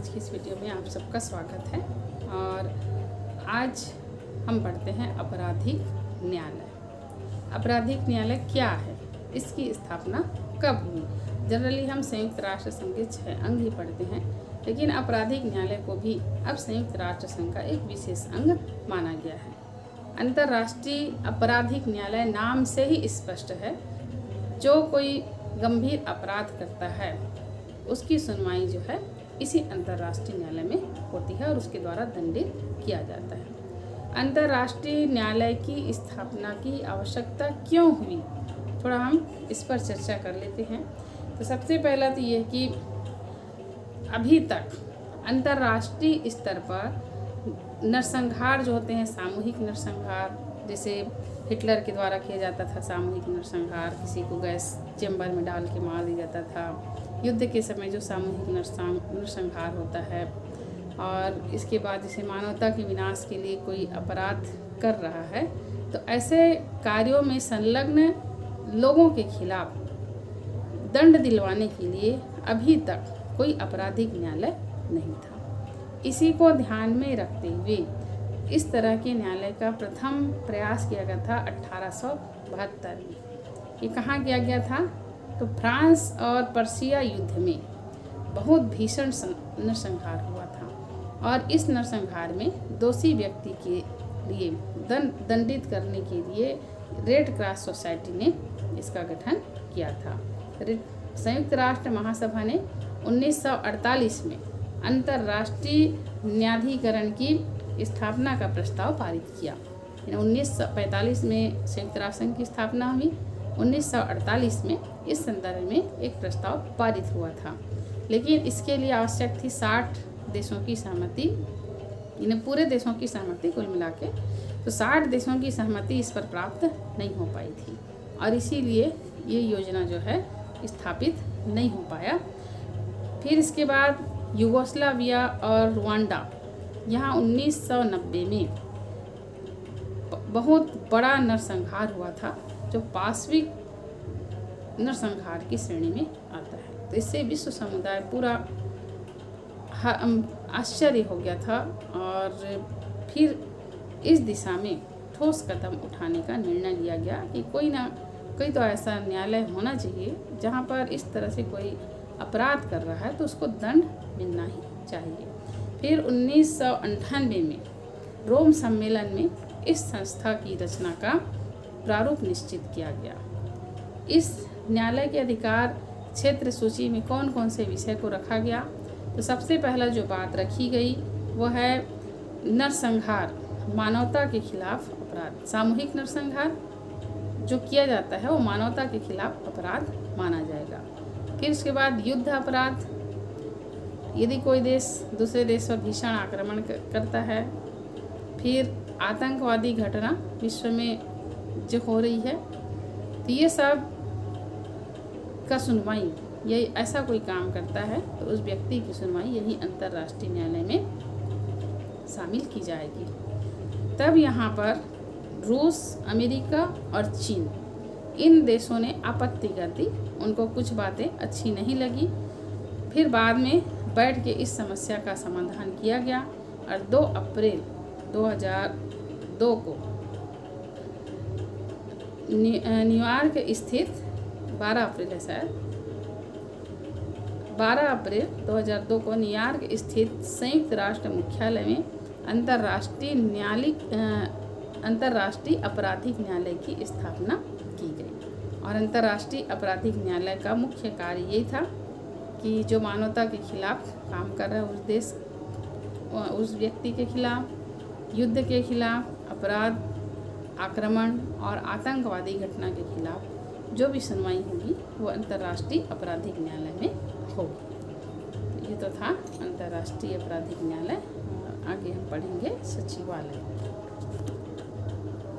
आज की इस वीडियो में आप सबका स्वागत है। और आज हम पढ़ते हैं आपराधिक न्यायालय। आपराधिक न्यायालय क्या है, इसकी स्थापना कब हुई? जनरली हम संयुक्त राष्ट्र संघ के 6 अंग ही पढ़ते हैं, लेकिन आपराधिक न्यायालय को भी अब संयुक्त राष्ट्र संघ का एक विशेष अंग माना गया है। अंतर्राष्ट्रीय आपराधिक न्यायालय नाम से ही स्पष्ट है, जो कोई गंभीर अपराध करता है उसकी सुनवाई जो है इसी अंतर्राष्ट्रीय न्यायालय में होती है और उसके द्वारा दंडित किया जाता है। अंतर्राष्ट्रीय न्यायालय की स्थापना की आवश्यकता क्यों हुई, थोड़ा हम इस पर चर्चा कर लेते हैं। तो सबसे पहला तो ये कि अभी तक अंतर्राष्ट्रीय स्तर पर नरसंहार जो होते हैं, सामूहिक नरसंहार, जैसे हिटलर के द्वारा किया जाता था सामूहिक नरसंहार, किसी को गैस चेम्बर में डाल के मार दिया जाता था। युद्ध के समय जो सामूहिक नरसंहार होता है, और इसके बाद जैसे मानवता के विनाश के लिए कोई अपराध कर रहा है, तो ऐसे कार्यों में संलग्न लोगों के खिलाफ दंड दिलवाने के लिए अभी तक कोई आपराधिक न्यायालय नहीं था। इसी को ध्यान में रखते हुए इस तरह के न्यायालय का प्रथम प्रयास किया गया था 1872 में। ये कहाँ किया गया था? तो फ्रांस और पर्शिया युद्ध में बहुत भीषण नरसंहार हुआ था, और इस नरसंहार में दोषी व्यक्ति के लिए दंडित करने के लिए रेड क्रॉस सोसाइटी ने इसका गठन किया था। संयुक्त राष्ट्र महासभा ने 1948 में अंतर्राष्ट्रीय न्यायाधिकरण की स्थापना का प्रस्ताव पारित किया। 1945 में संयुक्त राष्ट्र संघ की स्थापना हुई, 1948 में इस संदर्भ में एक प्रस्ताव पारित हुआ था, लेकिन इसके लिए आवश्यक थी 60 देशों की सहमति, इन्हें पूरे देशों की सहमति कुल मिला के। तो 60 देशों की सहमति इस पर प्राप्त नहीं हो पाई थी, और इसीलिए ये योजना जो है स्थापित नहीं हो पाया। फिर इसके बाद यूगोस्लाविया और रुवांडा, यहाँ 1990 में बहुत बड़ा नरसंहार हुआ था, जो पाशविक नरसंहार की श्रेणी में आता है। तो इससे विश्व समुदाय पूरा आश्चर्य हो गया था, और फिर इस दिशा में ठोस कदम उठाने का निर्णय लिया गया कि कोई तो ऐसा न्यायालय होना चाहिए जहां पर इस तरह से कोई अपराध कर रहा है तो उसको दंड मिलना ही चाहिए। फिर 1998 में रोम सम्मेलन में इस संस्था की रचना का प्रारूप निश्चित किया गया। इस न्यायालय के अधिकार क्षेत्र सूची में कौन कौन से विषय को रखा गया? तो सबसे पहला जो बात रखी गई वो है नरसंहार, मानवता के खिलाफ अपराध। सामूहिक नरसंहार जो किया जाता है वो मानवता के खिलाफ अपराध माना जाएगा। फिर उसके बाद युद्ध अपराध, यदि कोई देश दूसरे देश पर भीषण आक्रमण करता है। फिर आतंकवादी घटना विश्व में जो हो रही है, तो ये सब का सुनवाई, ये ऐसा कोई काम करता है तो उस व्यक्ति की सुनवाई यही अंतर्राष्ट्रीय न्यायालय में शामिल की जाएगी। तब यहाँ पर रूस, अमेरिका और चीन, इन देशों ने आपत्ति कर दी, उनको कुछ बातें अच्छी नहीं लगी। फिर बाद में बैठ के इस समस्या का समाधान किया गया, और 2 अप्रैल 2002 को न्यूयॉर्क स्थित 12 अप्रैल है शायद 12 अप्रैल 2002 को न्यूयॉर्क स्थित संयुक्त राष्ट्र मुख्यालय में अंतर्राष्ट्रीय आपराधिक न्यायालय की स्थापना की गई। और अंतर्राष्ट्रीय आपराधिक न्यायालय का मुख्य कार्य यही था कि जो मानवता के खिलाफ काम कर रहा है उस व्यक्ति के खिलाफ, युद्ध के खिलाफ, अपराध, आक्रमण और आतंकवादी घटना के खिलाफ जो भी सुनवाई होगी वो अंतर्राष्ट्रीय आपराधिक न्यायालय में होगी। ये तो था अंतर्राष्ट्रीय आपराधिक न्यायालय। आगे हम पढ़ेंगे सचिवालय।